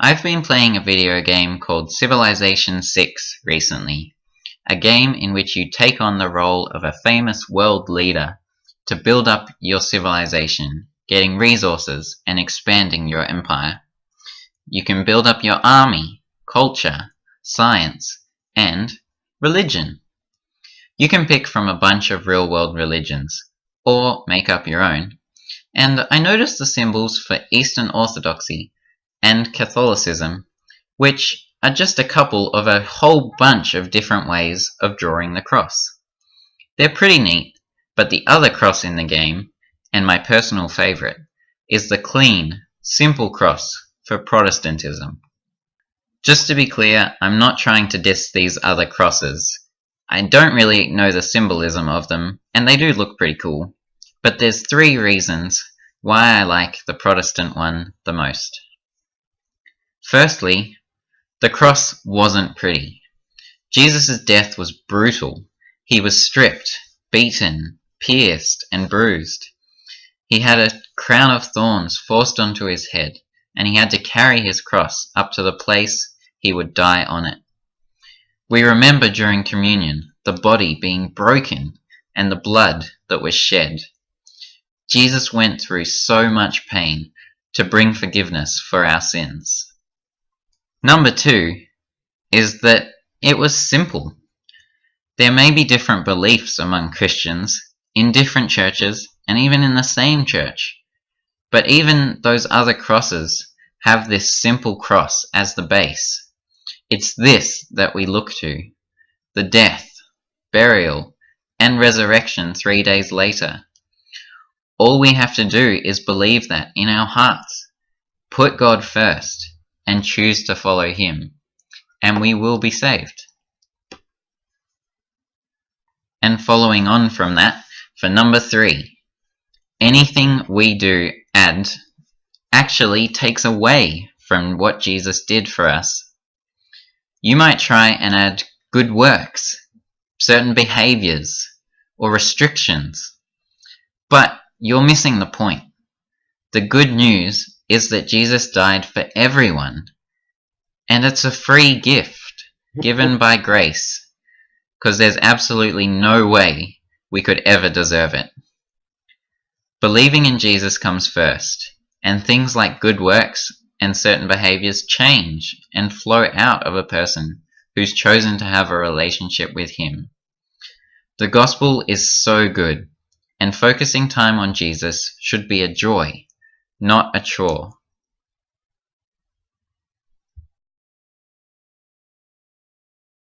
I've been playing a video game called Civilization 6 recently, a game in which you take on the role of a famous world leader to build up your civilization, getting resources and expanding your empire. You can build up your army, culture, science, and religion. You can pick from a bunch of real-world religions, or make up your own. And I noticed the symbols for Eastern Orthodoxy and Catholicism, which are just a couple of a whole bunch of different ways of drawing the cross. They're pretty neat, but the other cross in the game, and my personal favourite, is the clean, simple cross for Protestantism. Just to be clear, I'm not trying to diss these other crosses. I don't really know the symbolism of them, and they do look pretty cool. But there's 3 reasons why I like the Protestant one the most. Firstly, the cross wasn't pretty. Jesus' death was brutal. He was stripped, beaten, pierced, and bruised. He had a crown of thorns forced onto his head, and he had to carry his cross up to the place he would die on it. We remember during communion the body being broken and the blood that was shed. Jesus went through so much pain to bring forgiveness for our sins. Number 2 is that it was simple. There may be different beliefs among Christians, in different churches, and even in the same church. But even those other crosses have this simple cross as the base. It's this that we look to: the death, burial, and resurrection 3 days later. All we have to do is believe that in our hearts, put God first, and choose to follow Him, and we will be saved. And following on from that, for number 3, anything we do add actually takes away from what Jesus did for us. You might try and add good works, certain behaviors, or restrictions, but you're missing the point. The good news is that Jesus died for everyone, and it's a free gift given by grace, because there's absolutely no way we could ever deserve it. Believing in Jesus comes first, and things like good works and certain behaviors change and flow out of a person who's chosen to have a relationship with Him. The gospel is so good, and focusing time on Jesus should be a joy, not a chore.